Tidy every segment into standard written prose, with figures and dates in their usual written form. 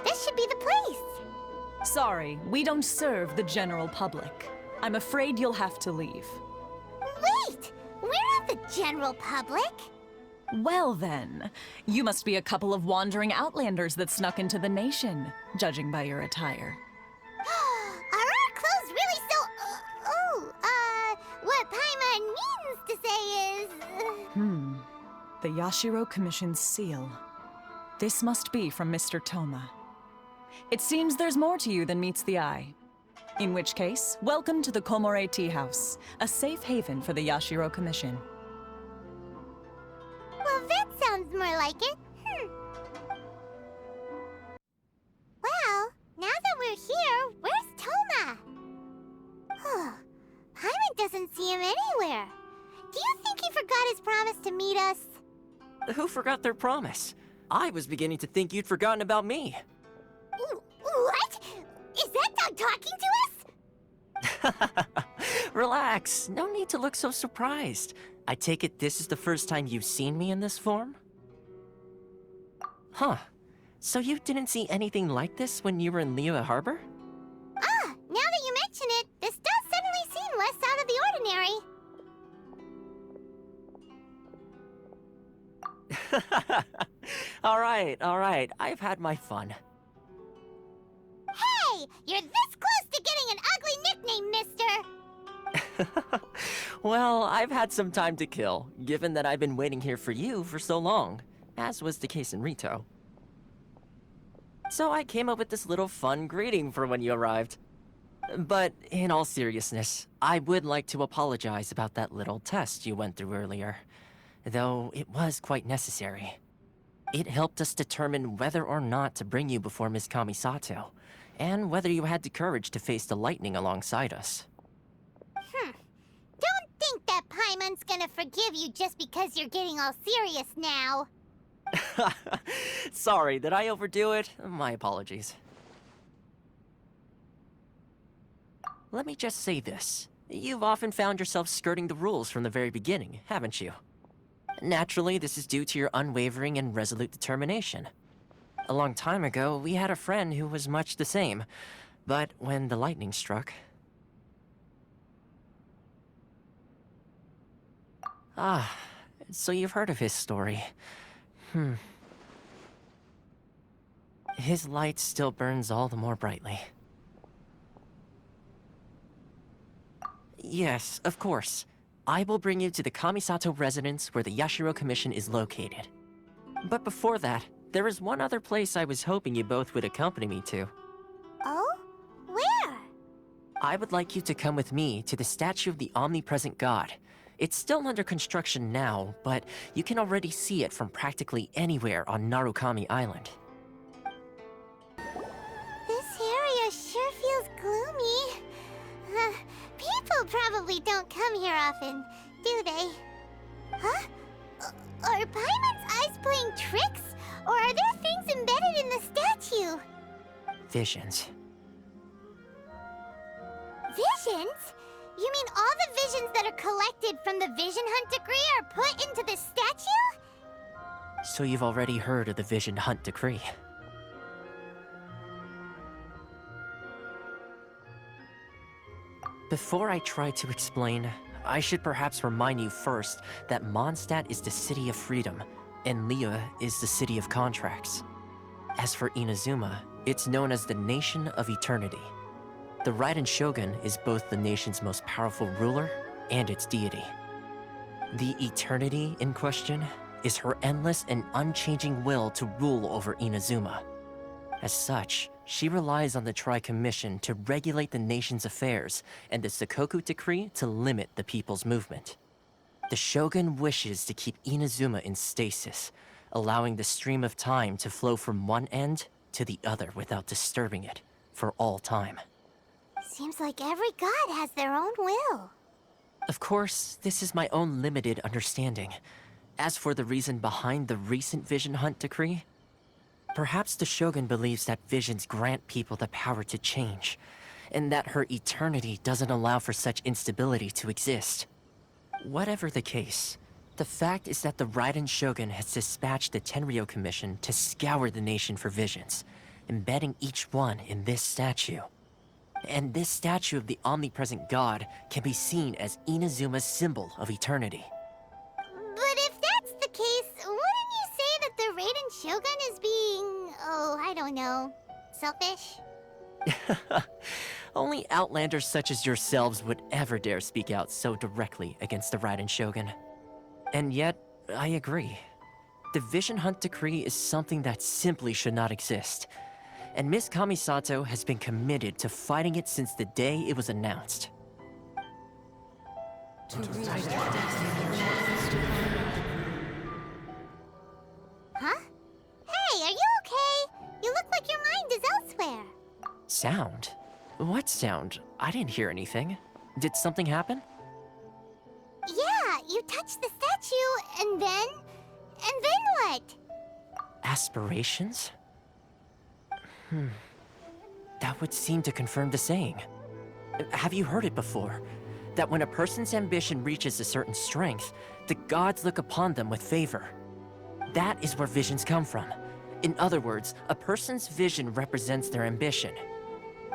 This should be the place. Sorry, we don't serve the general public. I'm afraid you'll have to leave. Wait! We're not the general public. Well then, you must be a couple of wandering outlanders that snuck into the nation, judging by your attire. Are our clothes really so... what Paimon means to say is... The Yashiro Commission's seal. This must be from Mr. Toma. It seems there's more to you than meets the eye. In which case, welcome to the Komore Tea House, a safe haven for the Yashiro Commission. Well, that sounds more like it. Well, now that we're here, where's Toma? Paimon doesn't see him anywhere. Do you think he forgot his promise to meet us? Who forgot their promise? I was beginning to think you'd forgotten about me. What? Is that dog talking to us? Relax, no need to look so surprised. I take it this is the first time you've seen me in this form? Huh. So you didn't see anything like this when you were in Liyue Harbor? Now that you mention it, this does suddenly seem less out of the ordinary. Alright, I've had my fun. Hey! You're this close to getting an ugly nickname, mister! Well, I've had some time to kill, given that I've been waiting here for you for so long, as was the case in Rito. So I came up with this little fun greeting for when you arrived. But in all seriousness, I would like to apologize about that little test you went through earlier, though it was quite necessary. It helped us determine whether or not to bring you before Ms. Kamisato, and whether you had the courage to face the lightning alongside us. Don't think that Paimon's gonna forgive you just because you're getting all serious now. Sorry, did I overdo it? My apologies. Let me just say this. You've often found yourself skirting the rules from the very beginning, haven't you? Naturally, this is due to your unwavering and resolute determination. A long time ago, we had a friend who was much the same, but when the lightning struck... so you've heard of his story. His light still burns all the more brightly. Yes, of course. I will bring you to the Kamisato residence where the Yashiro Commission is located. But before that, there is one other place I was hoping you both would accompany me to. Oh? Where? I would like you to come with me to the statue of the omnipresent god. It's still under construction now, but you can already see it from practically anywhere on Narukami Island. This area sure feels gloomy. People probably don't come here often, do they? Huh? Are Paimon's eyes playing tricks? Or are there things embedded in the statue? Visions. Visions? You mean all the visions that are collected from the Vision Hunt decree are put into the statue? So you've already heard of the Vision Hunt decree. Before I try to explain, I should perhaps remind you first that Mondstadt is the city of freedom, and Liyue is the city of contracts. As for Inazuma, it's known as the Nation of Eternity. The Raiden Shogun is both the nation's most powerful ruler and its deity. The Eternity in question is her endless and unchanging will to rule over Inazuma. As such, she relies on the Tri-Commission to regulate the nation's affairs and the Sakoku Decree to limit the people's movement. The Shogun wishes to keep Inazuma in stasis, allowing the stream of time to flow from one end to the other without disturbing it for all time. Seems like every god has their own will. Of course, this is my own limited understanding. As for the reason behind the recent Vision Hunt decree, perhaps the Shogun believes that visions grant people the power to change, and that her eternity doesn't allow for such instability to exist. Whatever the case, the fact is that the Raiden Shogun has dispatched the Tenryo Commission to scour the nation for visions, embedding each one in this statue. And this statue of the omnipresent god can be seen as Inazuma's symbol of eternity. But if that's the case, wouldn't you say that the Raiden Shogun is being, oh, I don't know, selfish? Only outlanders such as yourselves would ever dare speak out so directly against the Raiden Shogun. And yet, I agree. The Vision Hunt Decree is something that simply should not exist. And Miss Kamisato has been committed to fighting it since the day it was announced. Huh? Hey, are you okay? You look like your mind is elsewhere. Sound? What sound? I didn't hear anything. Did something happen? Yeah, you touched the statue, and then what? Aspirations? That would seem to confirm the saying. Have you heard it before? That when a person's ambition reaches a certain strength, the gods look upon them with favor. That is where visions come from. In other words, a person's vision represents their ambition.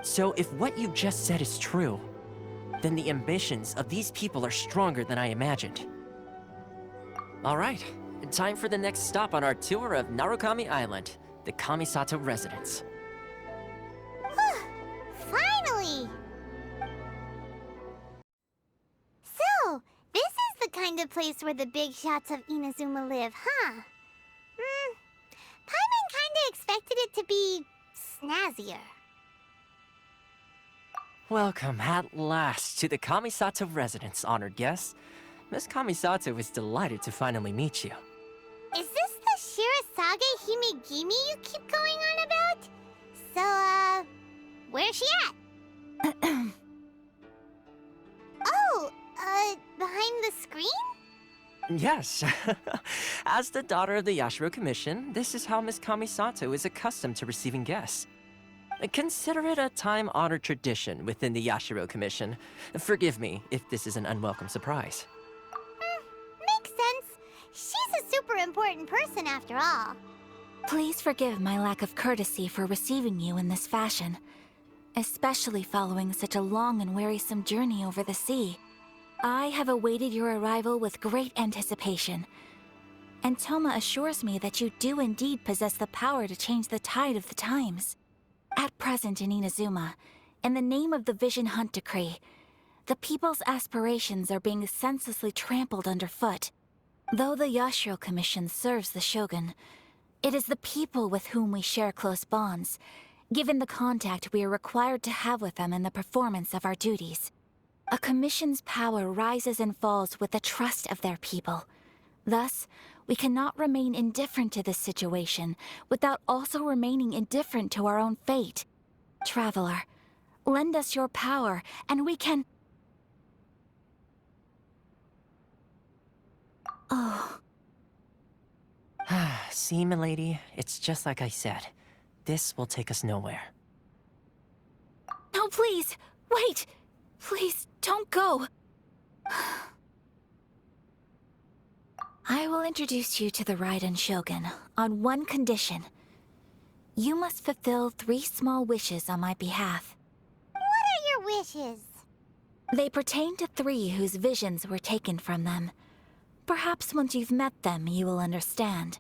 So if what you just said is true, then the ambitions of these people are stronger than I imagined. All right, time for the next stop on our tour of Narukami Island, the Kamisato residence. Finally! So, this is the kind of place where the big shots of Inazuma live, huh? Paimon kinda expected it to be snazzier. Welcome at last to the Kamisato residence, honored guests. Miss Kamisato is delighted to finally meet you. Is this the Shirasagi himegimi you keep going on about? So, where's she at? Oh, behind the screen? Yes. As the daughter of the Yashiro Commission, this is how Miss Kamisato is accustomed to receiving guests. Consider it a time-honored tradition within the Yashiro Commission. Forgive me if this is an unwelcome surprise. Makes sense. She's a super important person after all. Please forgive my lack of courtesy for receiving you in this fashion, especially following such a long and wearisome journey over the sea. I have awaited your arrival with great anticipation, and Toma assures me that you do indeed possess the power to change the tide of the times. At present in Inazuma, in the name of the Vision Hunt Decree, the people's aspirations are being senselessly trampled underfoot. Though the Yashiro Commission serves the Shogun, it is the people with whom we share close bonds, given the contact we are required to have with them in the performance of our duties. A commission's power rises and falls with the trust of their people. Thus, we cannot remain indifferent to this situation without also remaining indifferent to our own fate. Traveler, lend us your power, and we can... Oh. See, milady, it's just like I said. This will take us nowhere. No, please! Wait! Please, don't go! I will introduce you to the Raiden Shogun on one condition. You must fulfill 3 small wishes on my behalf. What are your wishes? They pertain to 3 whose visions were taken from them. Perhaps once you've met them, you will understand.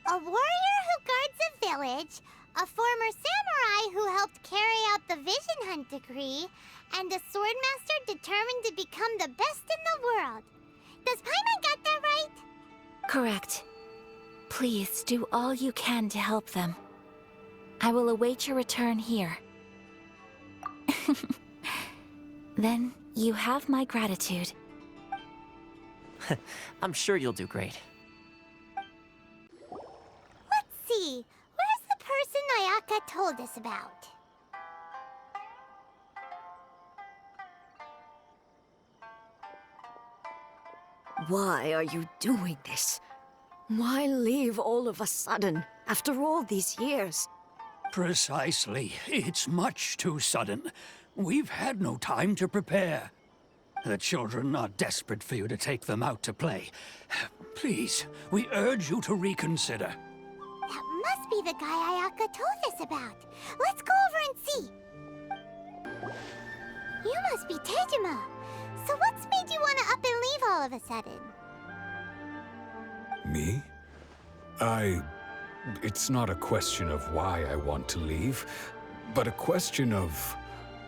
A warrior who guards a village, a former samurai who helped carry out the Vision Hunt Decree, and a swordmaster determined to become the best in the world. Does Paimon got that right? Correct. Please do all you can to help them. I will await your return here. Then you have my gratitude. I'm sure you'll do great. Let's see. Where's the person Ayaka told us about? Why are you doing this? Why leave all of a sudden, after all these years? Precisely. It's much too sudden. We've had no time to prepare. The children are desperate for you to take them out to play. Please, we urge you to reconsider. That must be the guy Ayaka told us about. Let's go over and see. You must be Tejima. So what's made you want to up and leave all of a sudden? Me? It's not a question of why I want to leave, but a question of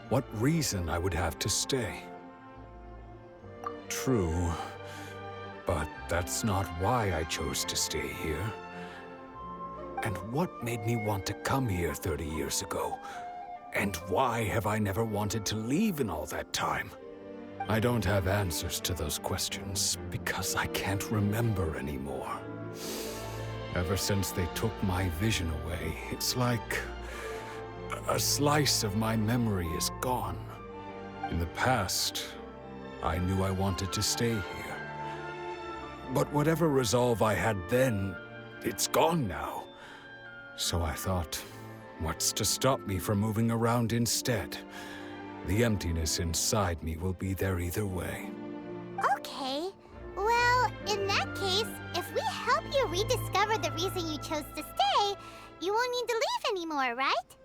what reason I would have to stay. True, but that's not why I chose to stay here. And what made me want to come here 30 years ago? And why have I never wanted to leave in all that time? I don't have answers to those questions because I can't remember anymore. Ever since they took my vision away, it's like a slice of my memory is gone. In the past, I knew I wanted to stay here. But whatever resolve I had then, it's gone now. So I thought, what's to stop me from moving around instead? The emptiness inside me will be there either way. Okay. Well, in that case, if we help you rediscover the reason you chose to stay, you won't need to leave anymore, right?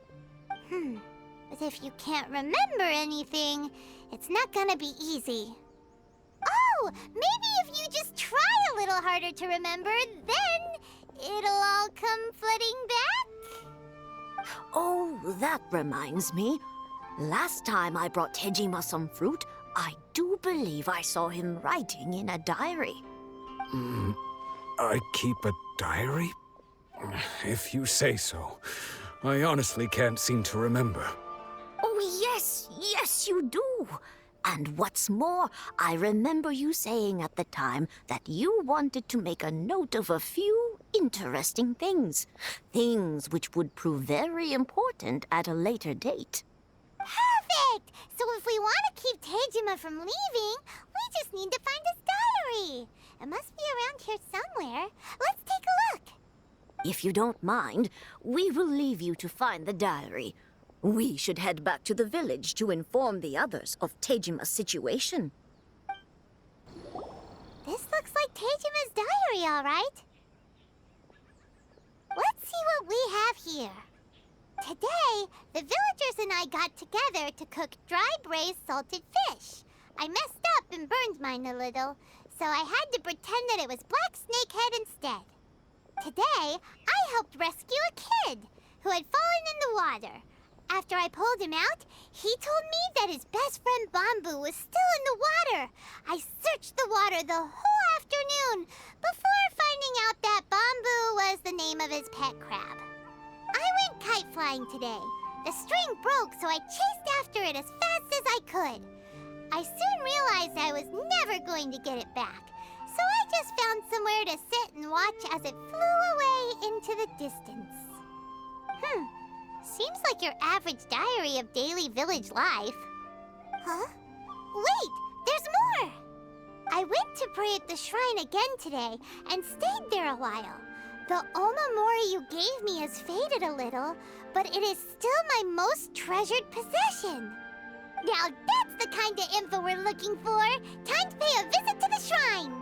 But if you can't remember anything, it's not gonna be easy. Oh, maybe if you just try a little harder to remember, then it'll all come flooding back? Oh, that reminds me. Last time I brought Tejima some fruit, I do believe I saw him writing in a diary. I keep a diary? If you say so. I honestly can't seem to remember. Oh, yes, you do. And what's more, I remember you saying at the time that you wanted to make a note of a few interesting things. Things which would prove very important at a later date. Perfect! So if we want to keep Tejima from leaving, we just need to find his diary. It must be around here somewhere. Let's take a look. If you don't mind, we will leave you to find the diary. We should head back to the village to inform the others of Tejima's situation. This looks like Tejima's diary, all right. Let's see what we have here. Today, the villagers and I got together to cook dry braised salted fish. I messed up and burned mine a little, so I had to pretend that it was black snakehead instead. Today, I helped rescue a kid who had fallen in the water. After I pulled him out, he told me that his best friend Bamboo was still in the water. I searched the water the whole afternoon before finding out that Bamboo was the name of his pet crab. I went kite flying today. The string broke, so I chased after it as fast as I could. I soon realized I was never going to get it back, so I just found somewhere to sit and watch as it flew away into the distance. Seems like your average diary of daily village life. Huh? Wait, there's more! I went to pray at the shrine again today and stayed there a while. The omamori you gave me has faded a little, but it is still my most treasured possession. Now that's the kind of info we're looking for. Time to pay a visit to the shrine.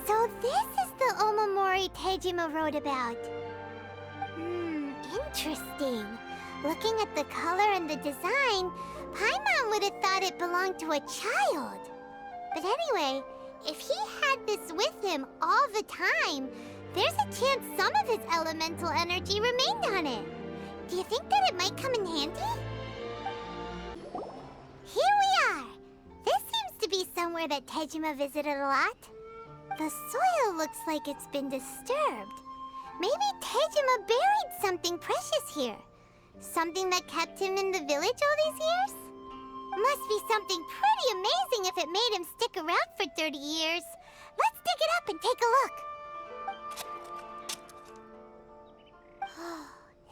So this is the omamori Tejima wrote about. Interesting. Looking at the color and the design, Paimon would have thought it belonged to a child. But anyway, if he had this with him all the time, there's a chance some of his elemental energy remained on it. Do you think that it might come in handy? Here we are! This seems to be somewhere that Tejima visited a lot. The soil looks like it's been disturbed. Maybe Tejima buried something precious here. Something that kept him in the village all these years? Must be something pretty amazing if it made him stick around for 30 years. Let's dig it up and take a look.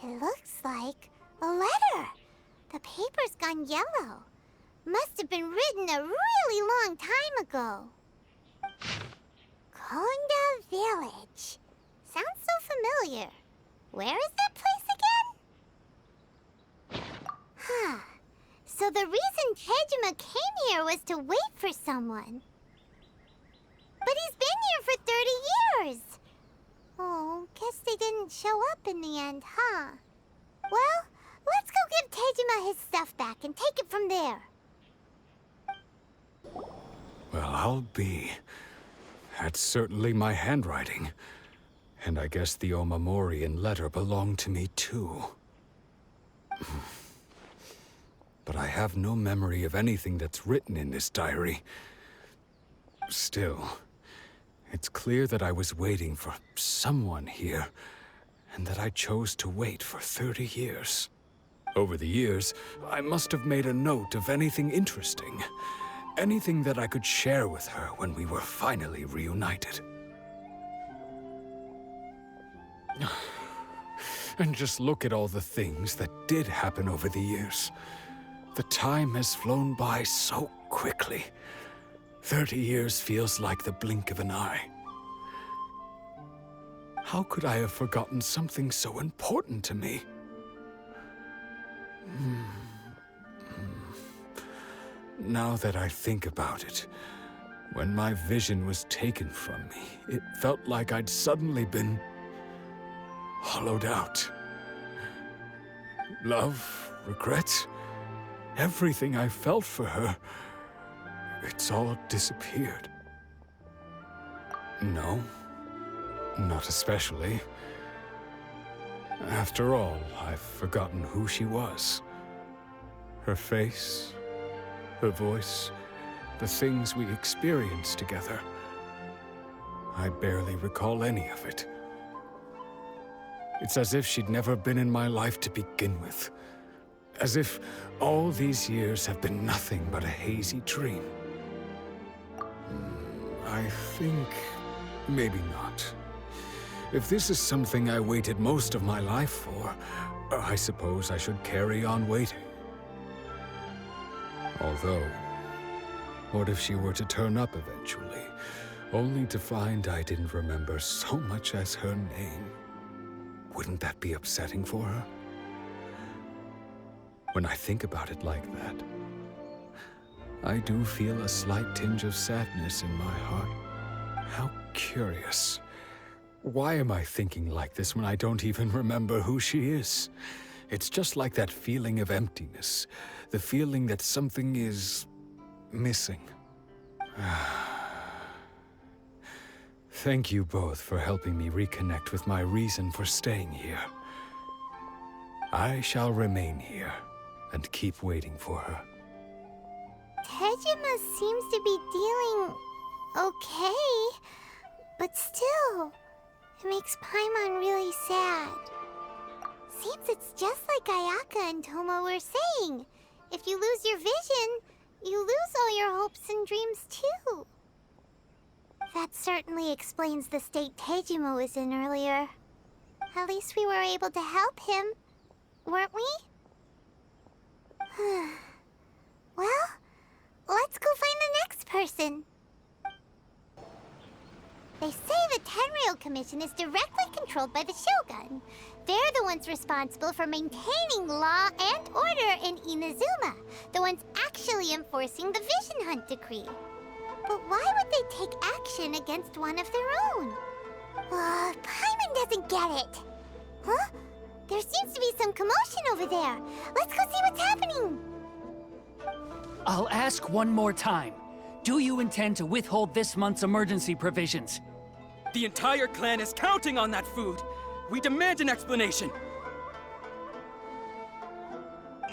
It looks like a letter. The paper's gone yellow. Must have been written a really long time ago. Konda Village. Sounds so familiar. Where is that place again? So the reason Tajima came here was to wait for someone. But he's been here for 30 years. Oh, guess they didn't show up in the end, huh? Well, let's go give Tajima his stuff back and take it from there. Well, I'll be. That's certainly my handwriting. And I guess the Omamorian letter belonged to me too. But I have no memory of anything that's written in this diary. Still, it's clear that I was waiting for someone here, and that I chose to wait for 30 years. Over the years, I must have made a note of anything interesting. Anything that I could share with her when we were finally reunited. And just look at all the things that did happen over the years. The time has flown by so quickly. 30 years feels like the blink of an eye. How could I have forgotten something so important to me? Now that I think about it, when my vision was taken from me, it felt like I'd suddenly been hollowed out. Love, regret, everything I felt for her, it's all disappeared. No, not especially. After all, I've forgotten who she was. Her face, her voice, the things we experienced together. I barely recall any of it. It's as if she'd never been in my life to begin with. As if all these years have been nothing but a hazy dream. I think maybe not. If this is something I waited most of my life for, I suppose I should carry on waiting. Although, what if she were to turn up eventually, only to find I didn't remember so much as her name? Wouldn't that be upsetting for her? When I think about it like that, I do feel a slight tinge of sadness in my heart. How curious. Why am I thinking like this when I don't even remember who she is? It's just like that feeling of emptiness, the feeling that something is missing. Thank you both for helping me reconnect with my reason for staying here. I shall remain here and keep waiting for her. Tajima seems to be dealing okay, but still, it makes Paimon really sad. Seems it's just like Ayaka and Toma were saying. If you lose your vision, you lose all your hopes and dreams too. That certainly explains the state Tajima was in earlier. At least we were able to help him, weren't we? Well, let's go find the next person. They say the Tenryou Commission is directly controlled by the Shogun. They're the ones responsible for maintaining law and order in Inazuma, the ones actually enforcing the Vision Hunt decree. But why would they take action against one of their own? Paimon doesn't get it. Huh? There seems to be some commotion over there. Let's go see what's happening. I'll ask one more time. Do you intend to withhold this month's emergency provisions? The entire clan is counting on that food. We demand an explanation.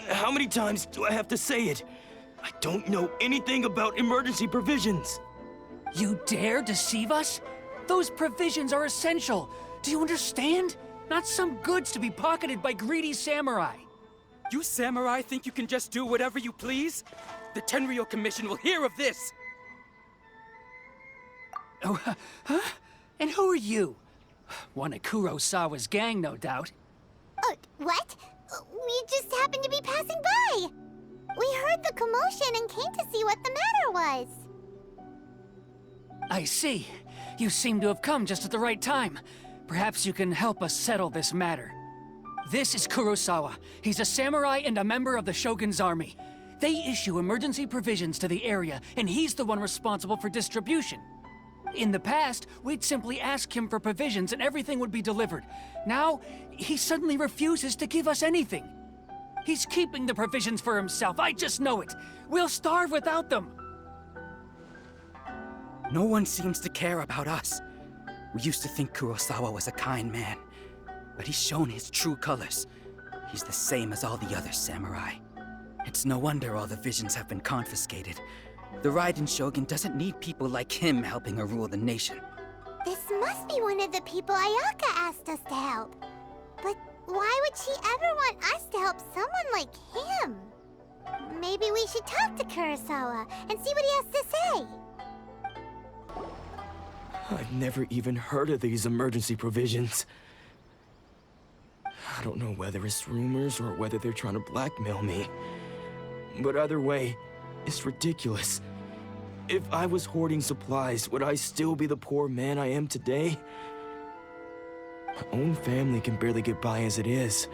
How many times do I have to say it? I don't know anything about emergency provisions. You dare deceive us? Those provisions are essential. Do you understand? Not some goods to be pocketed by greedy samurai. You samurai think you can just do whatever you please? The Tenryou Commission will hear of this! Oh, huh? And who are you? One of Kurosawa's gang, no doubt. What? We just happened to be passing by. We heard the commotion and came to see what the matter was. I see. You seem to have come just at the right time. Perhaps you can help us settle this matter. This is Kurosawa. He's a samurai and a member of the Shogun's army. They issue emergency provisions to the area, and he's the one responsible for distribution. In the past, we'd simply ask him for provisions and everything would be delivered. Now, he suddenly refuses to give us anything. He's keeping the provisions for himself, I just know it. We'll starve without them. No one seems to care about us. We used to think Kurosawa was a kind man, but he's shown his true colors. He's the same as all the other samurai. It's no wonder all the visions have been confiscated. The Raiden Shogun doesn't need people like him helping her rule the nation. This must be one of the people Ayaka asked us to help. But why would she ever want us to help someone like him? Maybe we should talk to Kurosawa and see what he has to say. I've never even heard of these emergency provisions. I don't know whether it's rumors or whether they're trying to blackmail me. But either way, it's ridiculous. If I was hoarding supplies, would I still be the poor man I am today? My own family can barely get by as it is.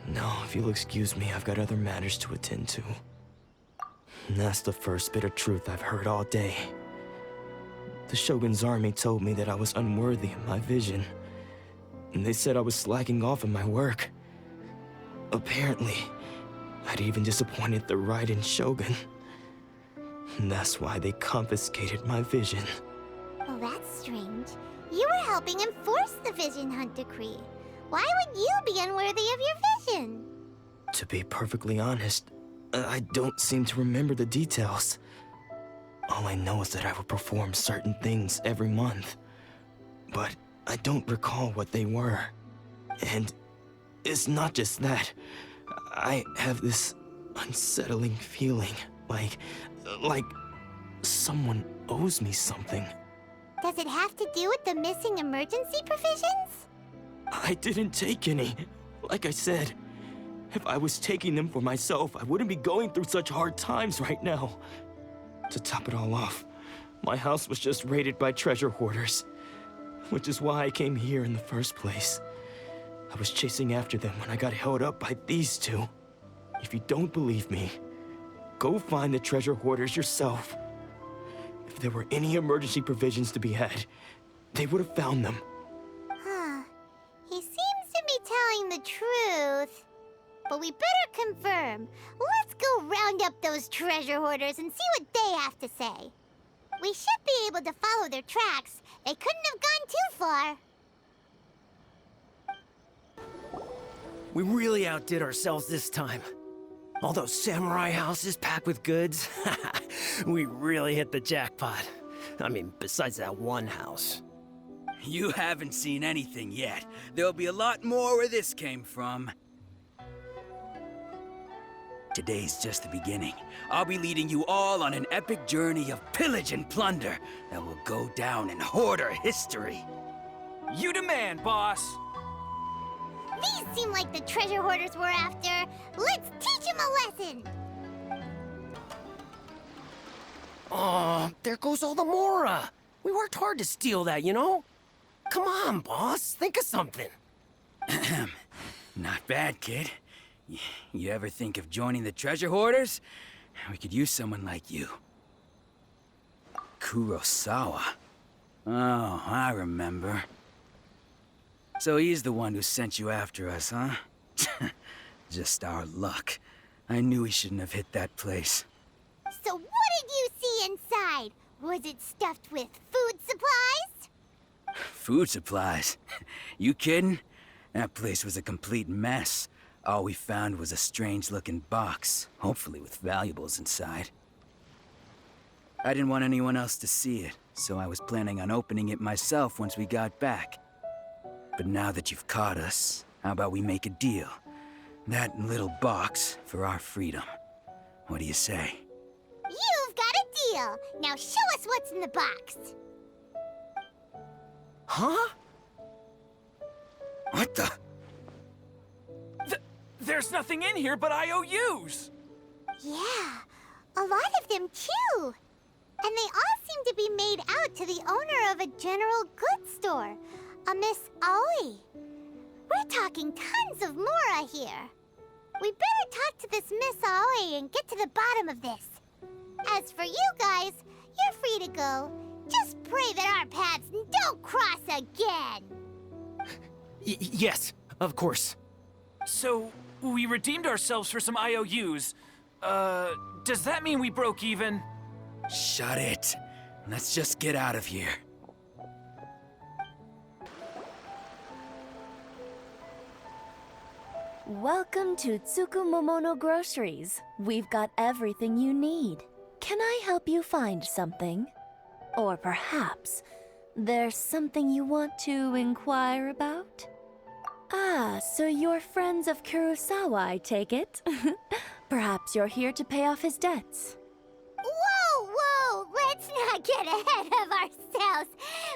Now, if you'll excuse me, I've got other matters to attend to. And that's the first bit of truth I've heard all day. The Shogun's army told me that I was unworthy of my vision. And they said I was slacking off in my work. Apparently, I'd even disappointed the Raiden Shogun. And that's why they confiscated my vision. Well, that's strange. You were helping enforce the Vision Hunt Decree. Why would you be unworthy of your vision? To be perfectly honest, I don't seem to remember the details. All I know is that I would perform certain things every month. But I don't recall what they were. And it's not just that. I have this unsettling feeling, like someone owes me something. Does it have to do with the missing emergency provisions? I didn't take any. Like I said, if I was taking them for myself, I wouldn't be going through such hard times right now. To top it all off, my house was just raided by treasure hoarders, which is why I came here in the first place. I was chasing after them when I got held up by these two. If you don't believe me, go find the treasure hoarders yourself. If there were any emergency provisions to be had, they would have found them. Huh. He seems to be telling the truth. But we better confirm. Let's go round up those treasure hoarders and see what they have to say. We should be able to follow their tracks. They couldn't have gone too far. We really outdid ourselves this time. All those samurai houses packed with goods. We really hit the jackpot. I mean, besides that one house. You haven't seen anything yet. There'll be a lot more where this came from. Today's just the beginning. I'll be leading you all on an epic journey of pillage and plunder that will go down in hoarder history. You demand, boss. These seem like the treasure hoarders we're after. Let's teach them a lesson. Oh, there goes all the Mora. We worked hard to steal that, you know? Come on, boss. Think of something. Not bad, kid. You ever think of joining the treasure hoarders? We could use someone like you. Kurosawa. Oh, I remember. So he's the one who sent you after us, huh? Just our luck. I knew he shouldn't have hit that place. So what did you see inside? Was it stuffed with food supplies? Food supplies? You kidding? That place was a complete mess. All we found was a strange-looking box, hopefully with valuables inside. I didn't want anyone else to see it, so I was planning on opening it myself once we got back. But now that you've caught us, how about we make a deal? That little box for our freedom. What do you say? You've got a deal. Now show us what's in the box. Huh? What the? There's nothing in here but IOUs! Yeah, a lot of them too. And they all seem to be made out to the owner of a general goods store, a Miss Aoi. We're talking tons of Mora here. We better talk to this Miss Aoi and get to the bottom of this. As for you guys, you're free to go. Just pray that our paths don't cross again. Yes, of course. So, we redeemed ourselves for some IOUs. Does that mean we broke even? Shut it. Let's just get out of here. Welcome to Tsukumomono Groceries. We've got everything you need. Can I help you find something? Or perhaps there's something you want to inquire about? Ah, so you're friends of Kurosawa, I take it? Perhaps you're here to pay off his debts. Whoa! Let's not get ahead of ourselves.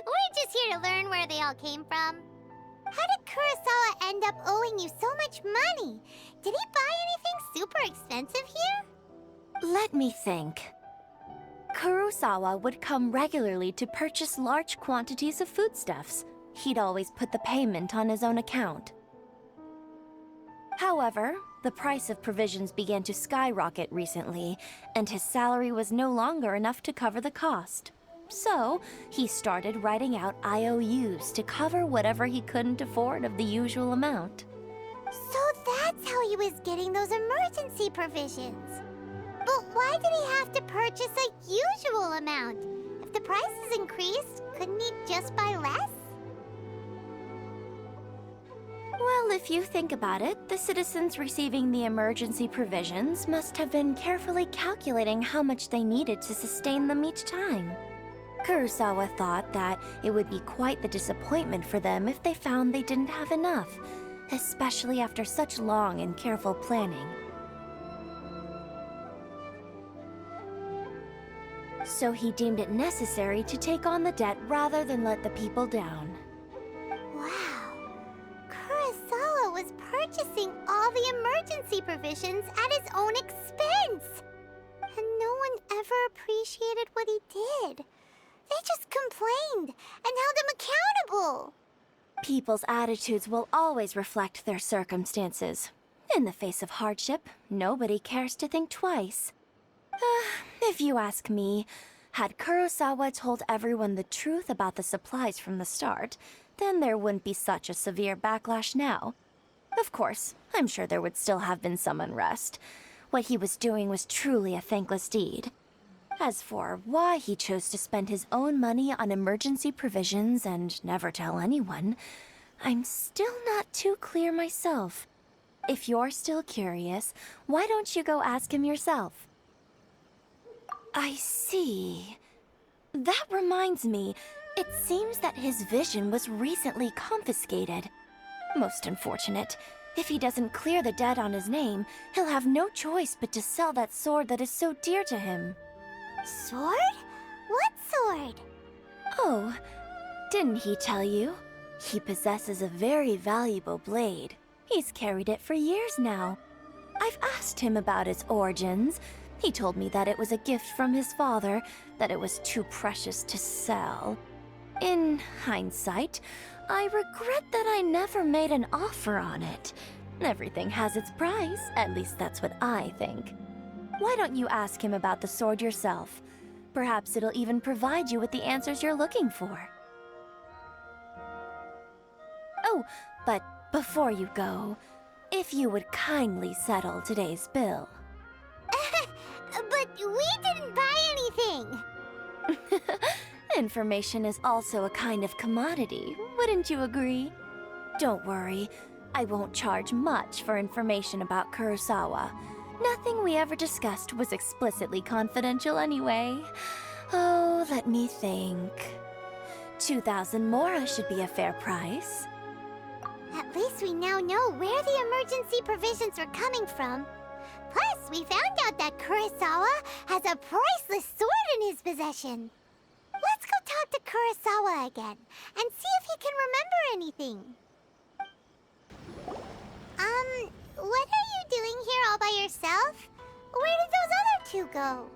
We're just here to learn where they all came from. How did Kurosawa end up owing you so much money? Did he buy anything super expensive here? Let me think. Kurosawa would come regularly to purchase large quantities of foodstuffs. He'd always put the payment on his own account. However, the price of provisions began to skyrocket recently, and his salary was no longer enough to cover the cost. So, he started writing out IOUs to cover whatever he couldn't afford of the usual amount. So that's how he was getting those emergency provisions. But why did he have to purchase a usual amount? If the prices increased, couldn't he just buy less? Well, if you think about it, the citizens receiving the emergency provisions must have been carefully calculating how much they needed to sustain them each time. Kurosawa thought that it would be quite the disappointment for them if they found they didn't have enough, especially after such long and careful planning. So he deemed it necessary to take on the debt rather than let the people down. Wow. Kurosawa was purchasing all the emergency provisions at his own expense. And no one ever appreciated what he did. They just complained and held him accountable. People's attitudes will always reflect their circumstances. In the face of hardship, nobody cares to think twice. If you ask me, had Kurosawa told everyone the truth about the supplies from the start, then there wouldn't be such a severe backlash now. Of course, I'm sure there would still have been some unrest. What he was doing was truly a thankless deed. As for why he chose to spend his own money on emergency provisions and never tell anyone, I'm still not too clear myself. If you're still curious, why don't you go ask him yourself? I see. That reminds me, it seems that his vision was recently confiscated. Most unfortunate. If he doesn't clear the debt on his name, he'll have no choice but to sell that sword that is so dear to him. Sword? What sword? Oh, didn't he tell you? He possesses a very valuable blade. He's carried it for years now. I've asked him about its origins. He told me that it was a gift from his father, that it was too precious to sell. In hindsight, I regret that I never made an offer on it. Everything has its price, at least that's what I think. Why don't you ask him about the sword yourself? Perhaps it'll even provide you with the answers you're looking for. Oh, but before you go, if you would kindly settle today's bill. But we didn't buy anything! Information is also a kind of commodity, wouldn't you agree? Don't worry, I won't charge much for information about Kurosawa. Nothing we ever discussed was explicitly confidential anyway. Oh, let me think. 2,000 mora should be a fair price. At least we now know where the emergency provisions were coming from. Plus, we found out that Kurosawa has a priceless sword in his possession. Let's go talk to Kurosawa again and see if he can remember anything. What are you doing here all by yourself? Where did those other two go?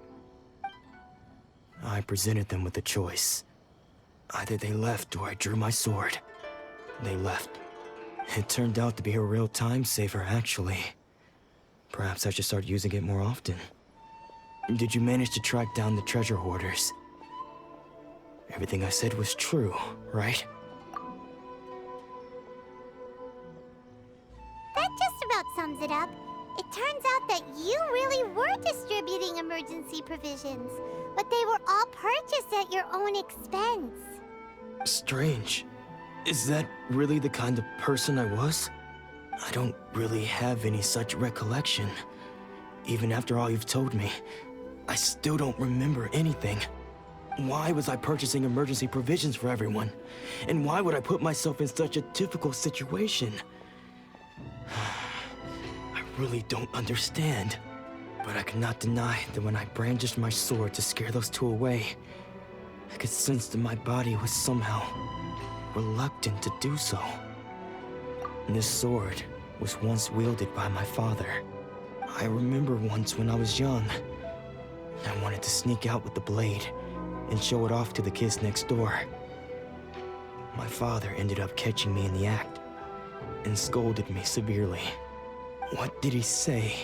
I presented them with a choice. Either they left or I drew my sword. They left. It turned out to be a real time saver, actually. Perhaps I should start using it more often. Did you manage to track down the treasure hoarders? Everything I said was true, right? That just about sums it up. It turns out that you really were distributing emergency provisions, but they were all purchased at your own expense. Strange. Is that really the kind of person I was? I don't really have any such recollection. Even after all you've told me, I still don't remember anything. Why was I purchasing emergency provisions for everyone? And why would I put myself in such a difficult situation? I really don't understand. But I cannot deny that when I brandished my sword to scare those two away, I could sense that my body was somehow reluctant to do so. This sword was once wielded by my father. I remember once when I was young, I wanted to sneak out with the blade and show it off to the kids next door. My father ended up catching me in the act and scolded me severely. What did he say?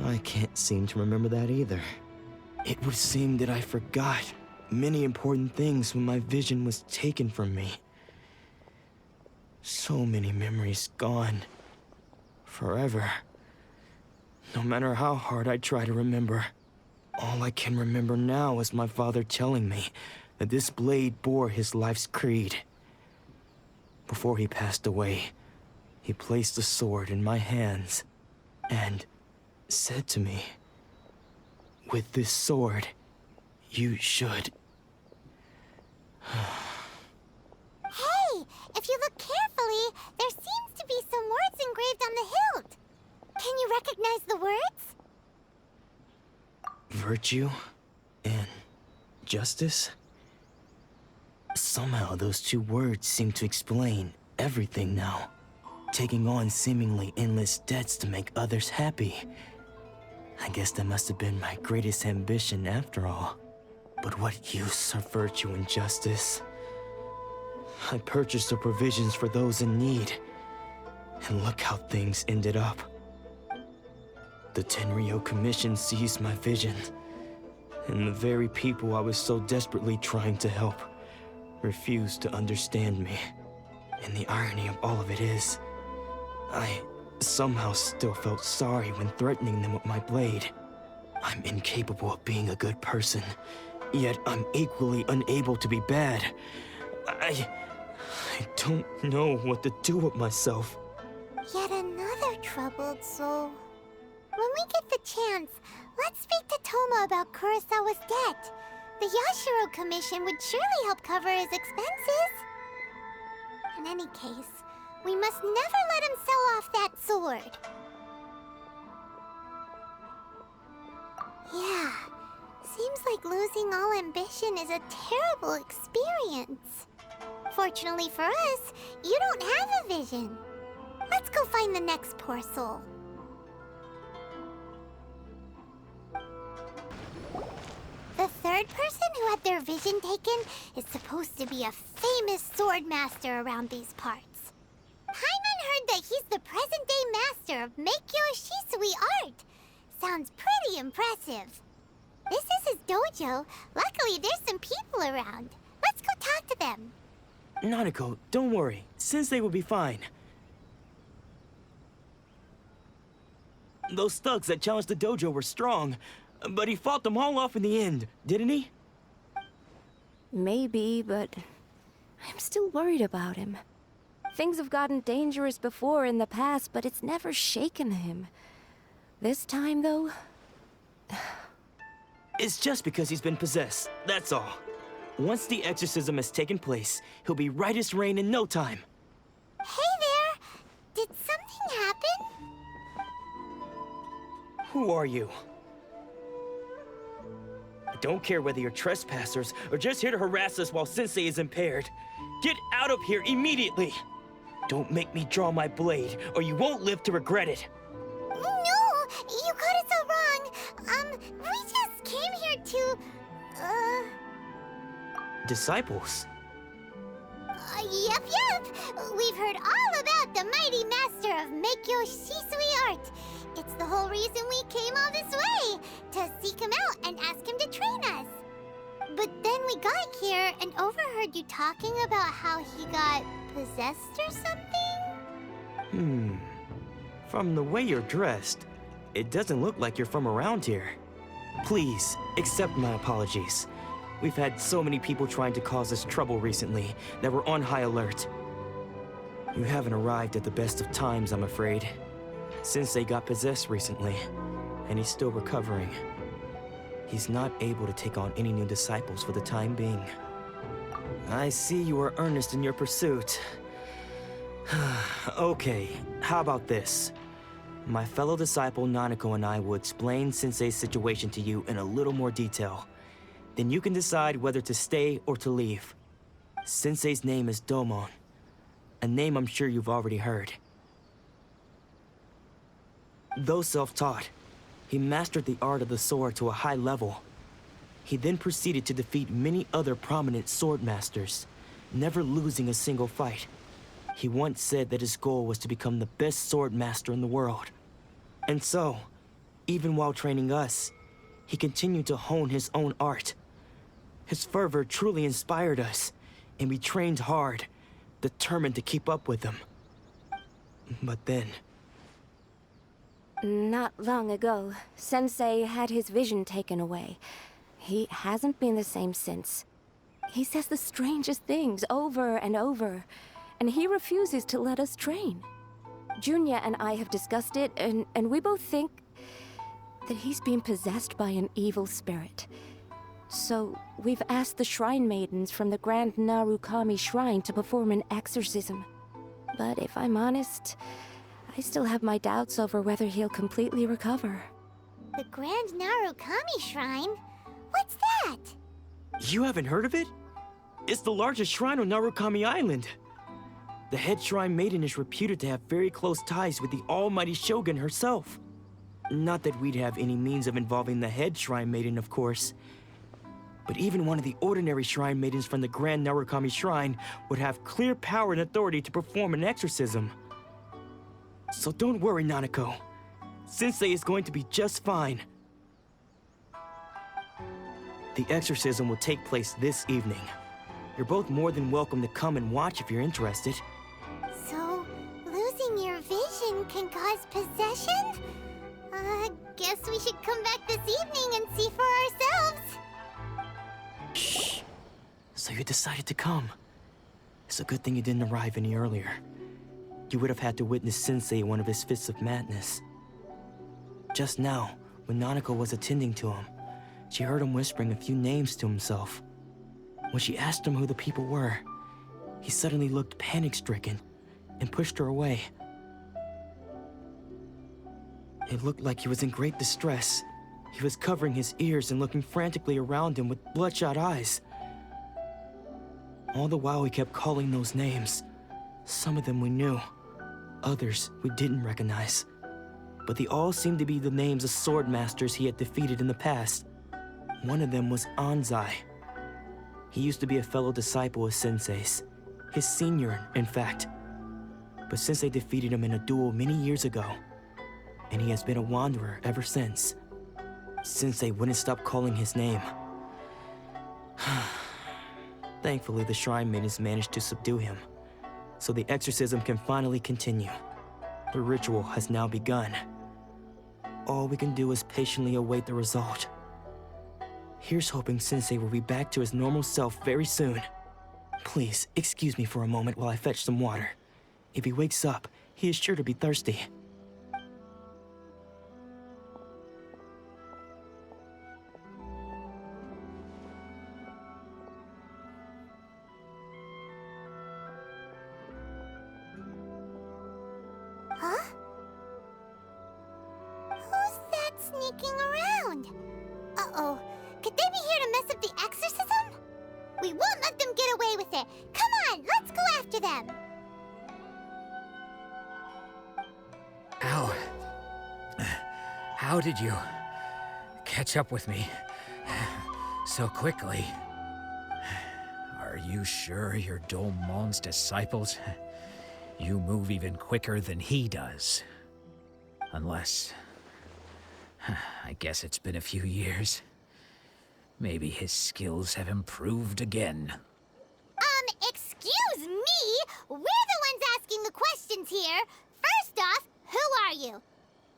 I can't seem to remember that either. It would seem that I forgot many important things when my vision was taken from me. So many memories gone. Forever. No matter how hard I try to remember, all I can remember now is my father telling me that this blade bore his life's creed. Before he passed away, he placed the sword in my hands and said to me, "With this sword, you should..." Hey! If you look carefully, there seems to be some words engraved on the hilt. Can you recognize the words? Virtue and justice? Somehow those two words seem to explain everything now. Taking on seemingly endless debts to make others happy. I guess that must have been my greatest ambition after all. But what use are virtue and justice? I purchased the provisions for those in need. And look how things ended up. The Tenryo Commission seized my vision. And the very people I was so desperately trying to help refused to understand me. And the irony of all of it is, I somehow still felt sorry when threatening them with my blade. I'm incapable of being a good person, yet I'm equally unable to be bad. I don't know what to do with myself. Yet another troubled soul. When we get the chance, let's speak to Toma about Kurosawa's debt. The Yashiro Commission would surely help cover his expenses. In any case, we must never let him sell off that sword. Yeah, seems like losing all ambition is a terrible experience. Fortunately for us, you don't have a vision. Let's go find the next poor soul. The third person who had their vision taken is supposed to be a famous sword master around these parts. Paimon heard that he's the present-day master of Meikyo Shisui art. Sounds pretty impressive. This is his dojo. Luckily, there's some people around. Let's go talk to them. Nanako, don't worry. Sensei will be fine. Those thugs that challenged the dojo were strong, but he fought them all off in the end, didn't he? Maybe, but I'm still worried about him. Things have gotten dangerous before in the past, but it's never shaken him. This time, though... It's just because he's been possessed, that's all. Once the exorcism has taken place, he'll be right as rain in no time. Hey there! Did something happen? Who are you? I don't care whether you're trespassers or just here to harass us while Sensei is impaired. Get out of here immediately! Don't make me draw my blade, or you won't live to regret it. No! You got it so wrong! We just came here to... Disciples? Yep. We've heard all about the mighty master of Meikyo Shisui art. It's the whole reason we came all this way, to seek him out and ask him to train us. But then we got here and overheard you talking about how he got possessed or something? From the way you're dressed, it doesn't look like you're from around here. Please, accept my apologies. We've had so many people trying to cause us trouble recently that we're on high alert. You haven't arrived at the best of times, I'm afraid. Sensei got possessed recently, and he's still recovering. He's not able to take on any new disciples for the time being. I see you are earnest in your pursuit. Okay, how about this? My fellow disciple Nanako and I will explain Sensei's situation to you in a little more detail. Then you can decide whether to stay or to leave. Sensei's name is Domon, a name I'm sure you've already heard. Though self-taught, he mastered the art of the sword to a high level. He then proceeded to defeat many other prominent sword masters, never losing a single fight. He once said that his goal was to become the best sword master in the world. And so, even while training us, he continued to hone his own art. His fervor truly inspired us, and we trained hard, determined to keep up with him. But then... Not long ago, Sensei had his vision taken away. He hasn't been the same since. He says the strangest things over and over, and he refuses to let us train. Junya and I have discussed it, and we both think that he's being possessed by an evil spirit. So we've asked the shrine maidens from the Grand Narukami Shrine to perform an exorcism. But if I'm honest, I still have my doubts over whether he'll completely recover. The Grand Narukami Shrine? What's that? You haven't heard of it? It's the largest shrine on Narukami Island. The head shrine maiden is reputed to have very close ties with the almighty Shogun herself. Not that we'd have any means of involving the head shrine maiden, of course. But even one of the ordinary shrine maidens from the Grand Narukami Shrine would have clear power and authority to perform an exorcism. So don't worry, Nanako. Sensei is going to be just fine. The exorcism will take place this evening. You're both more than welcome to come and watch if you're interested. So, losing your vision can cause possession? Guess we should come back this evening and see for ourselves. Shh. So you decided to come. It's a good thing you didn't arrive any earlier. You would have had to witness Sensei in one of his fits of madness. Just now, when Nanako was attending to him, she heard him whispering a few names to himself. When she asked him who the people were, he suddenly looked panic-stricken and pushed her away. It looked like he was in great distress. He was covering his ears and looking frantically around him with bloodshot eyes. All the while he kept calling those names. Some of them we knew, others we didn't recognize. But they all seemed to be the names of sword masters he had defeated in the past. One of them was Anzai. He used to be a fellow disciple of Sensei's, his senior, in fact. But Sensei defeated him in a duel many years ago, and he has been a wanderer ever since. Sensei wouldn't stop calling his name. Thankfully, the shrine maidens managed to subdue him, so the exorcism can finally continue. The ritual has now begun. All we can do is patiently await the result. Here's hoping Sensei will be back to his normal self very soon. Please, excuse me for a moment while I fetch some water. If he wakes up, he is sure to be thirsty. Huh? Who's that sneaking around? Uh-oh. Could they be here to mess up the exorcism? We won't let them get away with it. Come on, let's go after them. How did you catch up with me so quickly? Are you sure you're Domon's disciples? You move even quicker than he does. Unless... I guess it's been a few years. Maybe his skills have improved again. Excuse me? We're the ones asking the questions here. First off, who are you?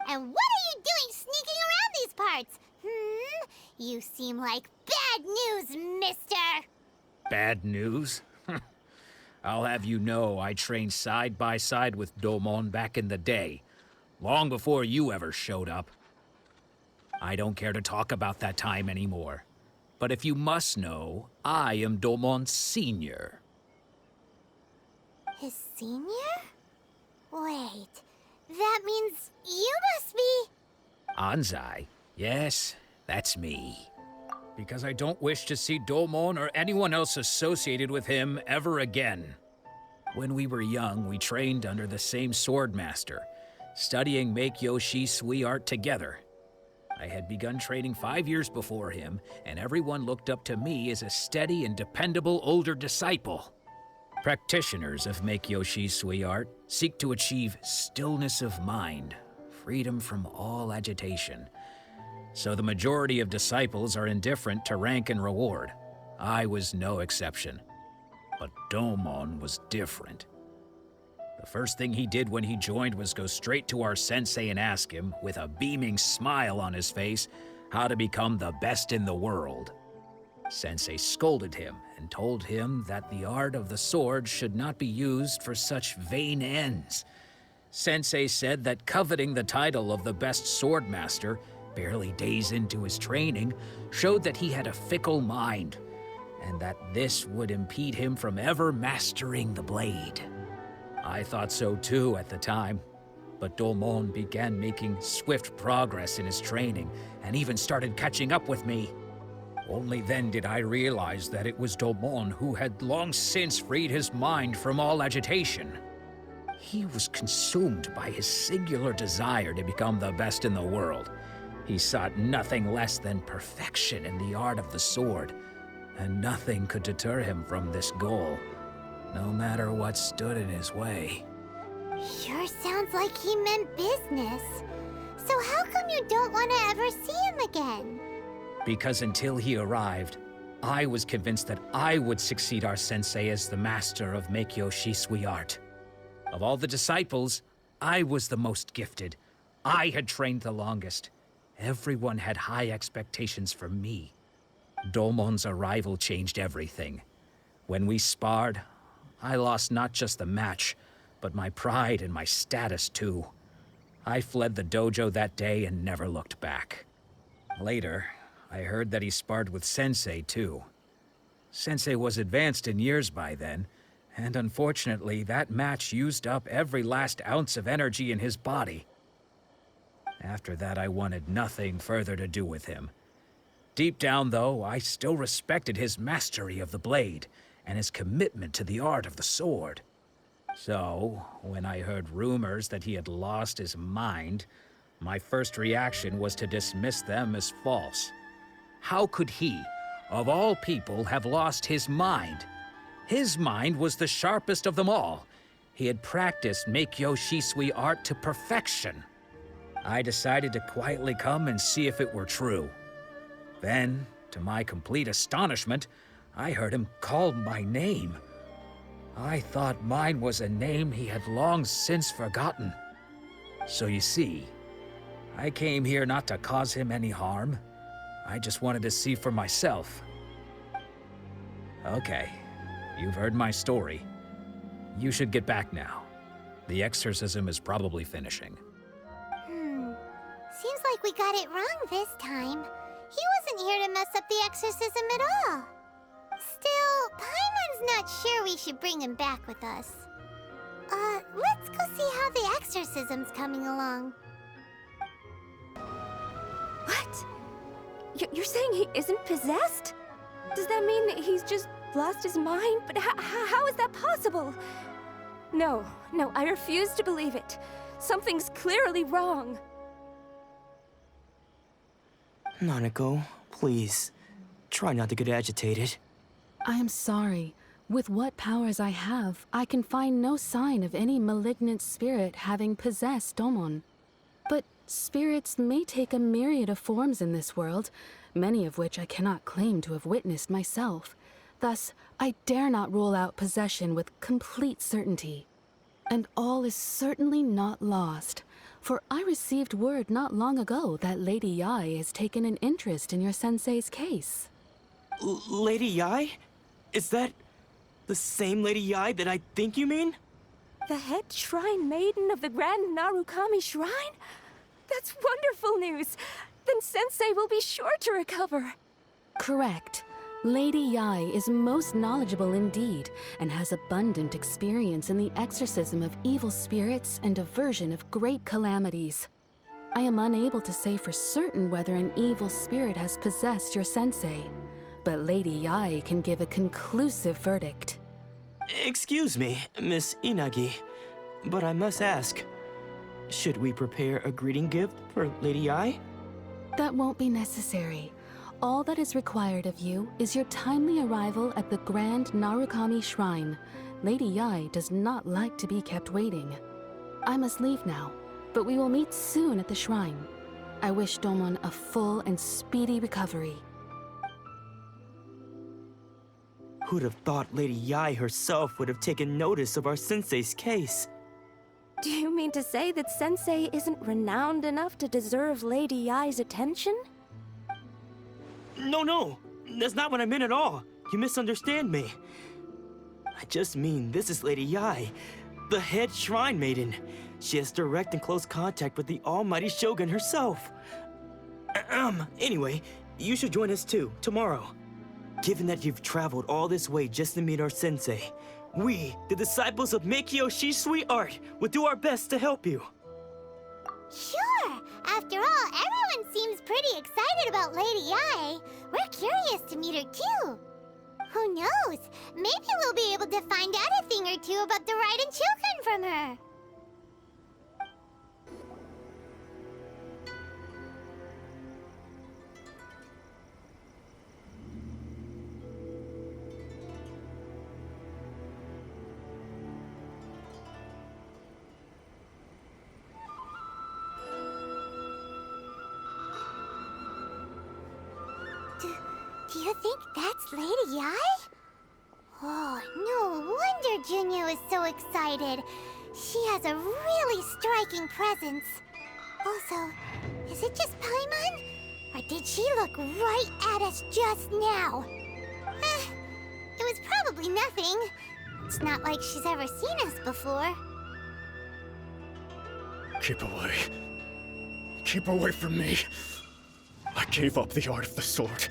And what are you doing sneaking around these parts? You seem like bad news, mister. Bad news? I'll have you know I trained side by side with Domon back in the day, long before you ever showed up. I don't care to talk about that time anymore. But if you must know, I am Domon's senior. His senior? Wait, that means you must be... Anzai? Yes, that's me. Because I don't wish to see Domon or anyone else associated with him ever again. When we were young, we trained under the same swordmaster, studying Make-Yoshi Sui art together. I had begun training 5 years before him, and everyone looked up to me as a steady and dependable older disciple. Practitioners of Make-Yoshi Sui art seek to achieve stillness of mind, freedom from all agitation. So the majority of disciples are indifferent to rank and reward. I was no exception. But Domon was different. The first thing he did when he joined was go straight to our sensei and ask him, with a beaming smile on his face, how to become the best in the world. Sensei scolded him and told him that the art of the sword should not be used for such vain ends. Sensei said that coveting the title of the best swordmaster, barely days into his training, showed that he had a fickle mind, and that this would impede him from ever mastering the blade. I thought so too at the time, but Domon began making swift progress in his training and even started catching up with me. Only then did I realize that it was Domon who had long since freed his mind from all agitation. He was consumed by his singular desire to become the best in the world. He sought nothing less than perfection in the art of the sword, and nothing could deter him from this goal, no matter what stood in his way. Sure sounds like he meant business. So how come you don't want to ever see him again? Because until he arrived, I was convinced that I would succeed our sensei as the master of Make-Yoshi Sui art. Of all the disciples, I was the most gifted. I had trained the longest. Everyone had high expectations for me. Domon's arrival changed everything. When we sparred, I lost not just the match, but my pride and my status too. I fled the dojo that day and never looked back. Later, I heard that he sparred with Sensei too. Sensei was advanced in years by then, and unfortunately that match used up every last ounce of energy in his body. After that, I wanted nothing further to do with him. Deep down, though, I still respected his mastery of the blade and his commitment to the art of the sword. So, when I heard rumors that he had lost his mind, my first reaction was to dismiss them as false. How could he, of all people, have lost his mind? His mind was the sharpest of them all. He had practiced Make-Yoshi Sui art to perfection. I decided to quietly come and see if it were true. Then, to my complete astonishment, I heard him call my name. I thought mine was a name he had long since forgotten. So you see, I came here not to cause him any harm. I just wanted to see for myself. Okay, you've heard my story. You should get back now. The exorcism is probably finishing. Seems like we got it wrong this time. He wasn't here to mess up the exorcism at all. Still, Paimon's not sure we should bring him back with us. Let's go see how the exorcism's coming along. What? You're saying he isn't possessed? Does that mean that he's just lost his mind? But how is that possible? No, I refuse to believe it. Something's clearly wrong. Nanako, please. Try not to get agitated. I am sorry. With what powers I have, I can find no sign of any malignant spirit having possessed Domon. But spirits may take a myriad of forms in this world, many of which I cannot claim to have witnessed myself. Thus, I dare not rule out possession with complete certainty. And all is certainly not lost, for I received word not long ago that Lady Yai has taken an interest in your sensei's case. Lady Yai? Is that the same Lady Yai that I think you mean? The head shrine maiden of the Grand Narukami Shrine? That's wonderful news! Then Sensei will be sure to recover. Correct. Lady Yai is most knowledgeable indeed, and has abundant experience in the exorcism of evil spirits and aversion of great calamities. I am unable to say for certain whether an evil spirit has possessed your sensei, but Lady Yai can give a conclusive verdict. Excuse me, Miss Inagi, but I must ask, should we prepare a greeting gift for Lady Yai? That won't be necessary. All that is required of you is your timely arrival at the Grand Narukami Shrine. Lady Yai does not like to be kept waiting. I must leave now, but we will meet soon at the shrine. I wish Domon a full and speedy recovery. Who'd have thought Lady Yai herself would have taken notice of our sensei's case? Do you mean to say that Sensei isn't renowned enough to deserve Lady Yai's attention? No, that's not what I meant at all. You misunderstand me. I just mean this is Lady Yai, the head shrine maiden. She has direct and close contact with the almighty Shogun herself. Anyway, you should join us too, tomorrow. Given that you've traveled all this way just to meet our sensei, we, the disciples of Meikyo Shisui Art, will do our best to help you. Sure! After all, everyone seems pretty excited about Lady Yai. We're curious to meet her too. Who knows? Maybe we'll be able to find out a thing or two about the Raiden children from her. Do you think that's Lady Yai? Oh, no wonder Junyo is so excited. She has a really striking presence. Also, is it just Paimon? Or did she look right at us just now? It was probably nothing. It's not like she's ever seen us before. Keep away. Keep away from me. I gave up the art of the sword.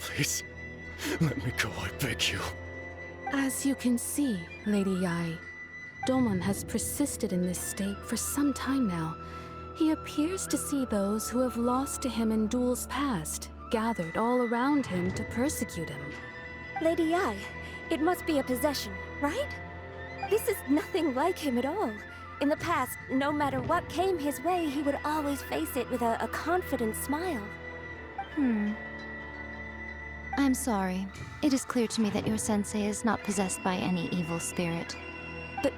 Please, let me go, I beg you. As you can see, Lady Yai, Domon has persisted in this state for some time now. He appears to see those who have lost to him in duels past, gathered all around him to persecute him. Lady Yai, it must be a possession, right? This is nothing like him at all. In the past, no matter what came his way, he would always face it with a confident smile. I'm sorry. It is clear to me that your sensei is not possessed by any evil spirit. But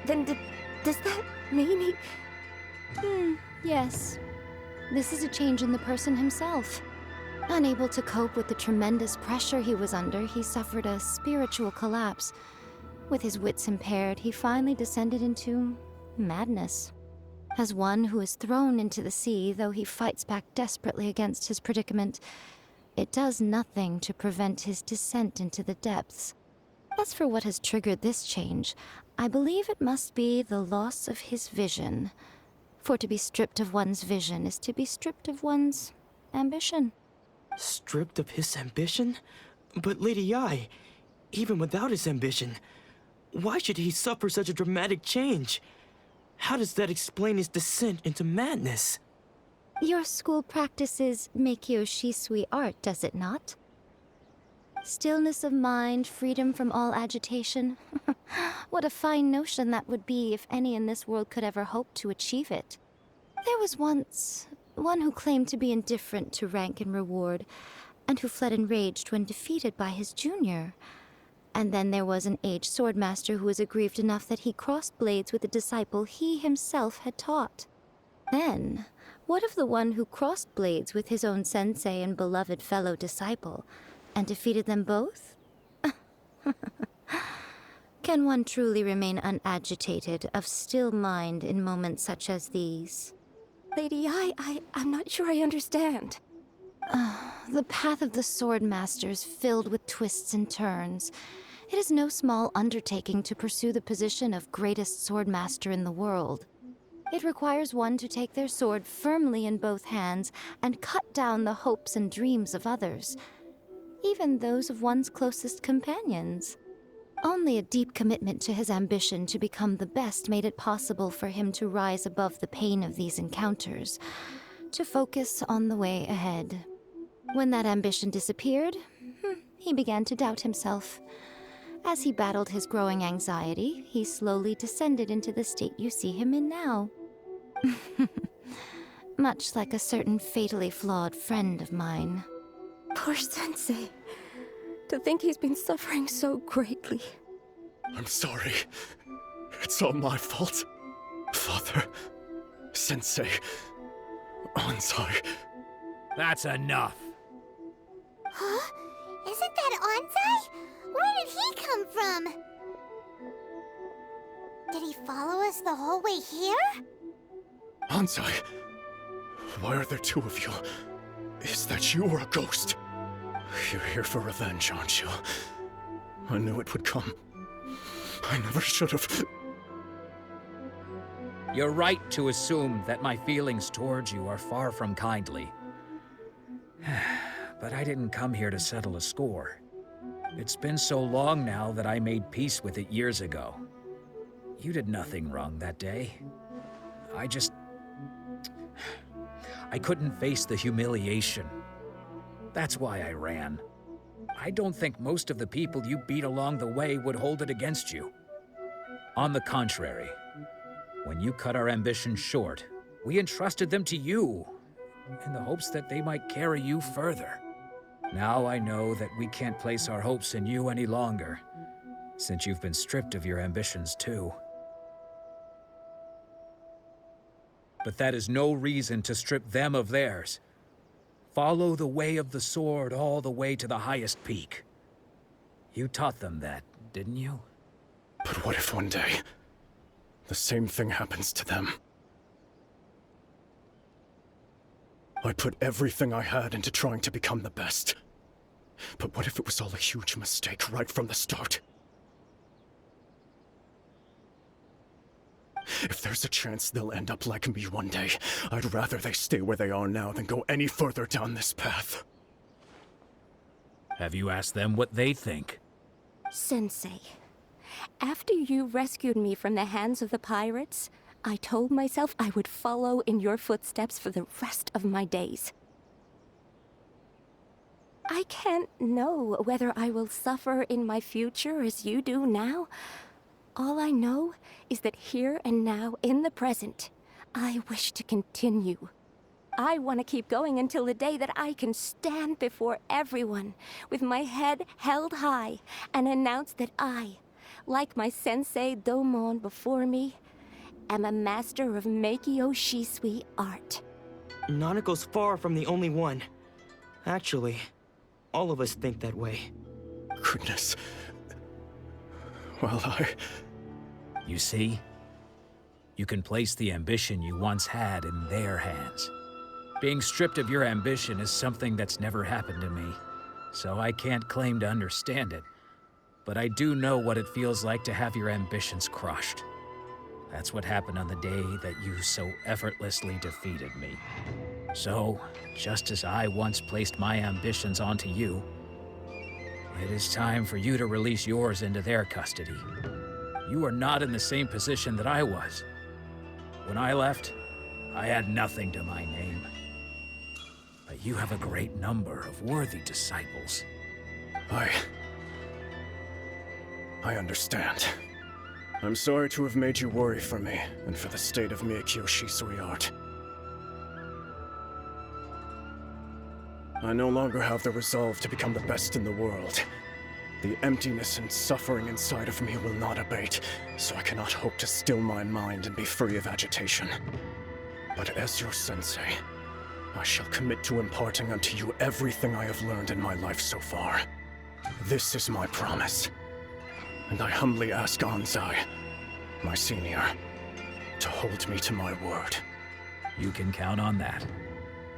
then does that mean he... Yes. This is a change in the person himself. Unable to cope with the tremendous pressure he was under, he suffered a spiritual collapse. With his wits impaired, he finally descended into madness. As one who is thrown into the sea, though he fights back desperately against his predicament, it does nothing to prevent his descent into the depths. As for what has triggered this change, I believe it must be the loss of his vision. For to be stripped of one's vision is to be stripped of one's ambition. Stripped of his ambition? But Lady Yai, even without his ambition, why should he suffer such a dramatic change? How does that explain his descent into madness? Your school practices Meikyo Shisui art, does it not? Stillness of mind, freedom from all agitation. What a fine notion that would be if any in this world could ever hope to achieve it. There was once one who claimed to be indifferent to rank and reward, and who fled enraged when defeated by his junior. And then there was an aged swordmaster who was aggrieved enough that he crossed blades with a disciple he himself had taught. Then, what of the one who crossed blades with his own sensei and beloved fellow disciple, and defeated them both? Can one truly remain unagitated, of still mind in moments such as these? Lady, I'm not sure I understand. The path of the sword master is filled with twists and turns. It is no small undertaking to pursue the position of greatest sword master in the world. It requires one to take their sword firmly in both hands and cut down the hopes and dreams of others, even those of one's closest companions. Only a deep commitment to his ambition to become the best made it possible for him to rise above the pain of these encounters, to focus on the way ahead. When that ambition disappeared, he began to doubt himself. As he battled his growing anxiety, he slowly descended into the state you see him in now. Much like a certain fatally flawed friend of mine. Poor Sensei. To think he's been suffering so greatly. I'm sorry. It's all my fault. Father, Sensei, Ansai. That's enough. Huh? Isn't that Ansai? Where did he come from? Did he follow us the whole way here? Ansai, why are there two of you? Is that you or a ghost? You're here for revenge, aren't you? I knew it would come. I never should have. You're right to assume that my feelings towards you are far from kindly. But I didn't come here to settle a score. It's been so long now that I made peace with it years ago. You did nothing wrong that day. I couldn't face the humiliation. That's why I ran. I don't think most of the people you beat along the way would hold it against you. On the contrary, when you cut our ambitions short, we entrusted them to you, in the hopes that they might carry you further. Now I know that we can't place our hopes in you any longer, since you've been stripped of your ambitions too. But that is no reason to strip them of theirs. Follow the way of the sword all the way to the highest peak. You taught them that, didn't you? But what if one day, the same thing happens to them? I put everything I had into trying to become the best. But what if it was all a huge mistake right from the start? If there's a chance they'll end up like me one day, I'd rather they stay where they are now than go any further down this path. Have you asked them what they think? Sensei, after you rescued me from the hands of the pirates, I told myself I would follow in your footsteps for the rest of my days. I can't know whether I will suffer in my future as you do now. All I know is that here and now, in the present, I wish to continue. I want to keep going until the day that I can stand before everyone with my head held high and announce that I, like my sensei Domon before me, am a master of Meikyo Shisui art. Nanako's far from the only one. Actually, all of us think that way. Goodness. Well, You see? You can place the ambition you once had in their hands. Being stripped of your ambition is something that's never happened to me, so I can't claim to understand it. But I do know what it feels like to have your ambitions crushed. That's what happened on the day that you so effortlessly defeated me. So, just as I once placed my ambitions onto you, it is time for you to release yours into their custody. You are not in the same position that I was. When I left, I had nothing to my name. But you have a great number of worthy disciples. I understand. I'm sorry to have made you worry for me, and for the state of Meikyo Shisui art. I no longer have the resolve to become the best in the world. The emptiness and suffering inside of me will not abate, so I cannot hope to still my mind and be free of agitation. But as your sensei, I shall commit to imparting unto you everything I have learned in my life so far. This is my promise. And I humbly ask Anzai, my senior, to hold me to my word. You can count on that.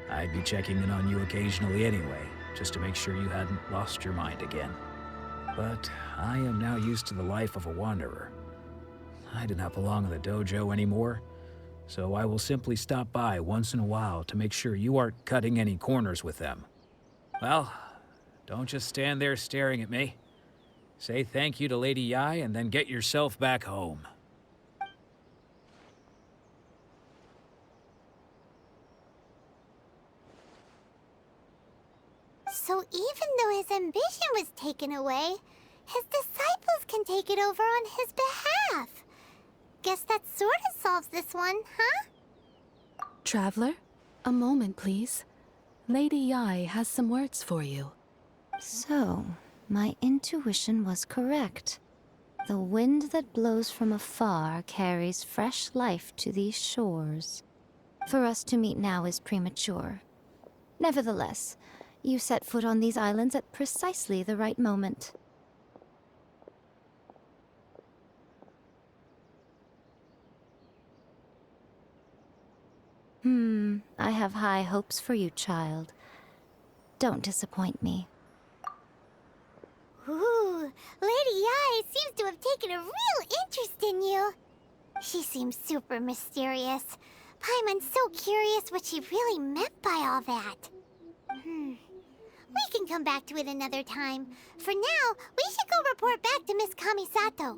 I'd be checking in on you occasionally anyway, just to make sure you hadn't lost your mind again. But I am now used to the life of a wanderer. I do not belong in the dojo anymore, so I will simply stop by once in a while to make sure you aren't cutting any corners with them. Well, don't just stand there staring at me. Say thank you to Lady Yai and then get yourself back home. So even though his ambition was taken away, his disciples can take it over on his behalf. Guess that sort of solves this one, huh? Traveler, a moment, please. Lady Yai has some words for you. So, my intuition was correct. The wind that blows from afar carries fresh life to these shores. For us to meet now is premature. Nevertheless, you set foot on these islands at precisely the right moment. I have high hopes for you, child. Don't disappoint me. Ooh, Lady Yai seems to have taken a real interest in you. She seems super mysterious. Paimon's so curious what she really meant by all that. We can come back to it another time. For now, we should go report back to Miss Kamisato.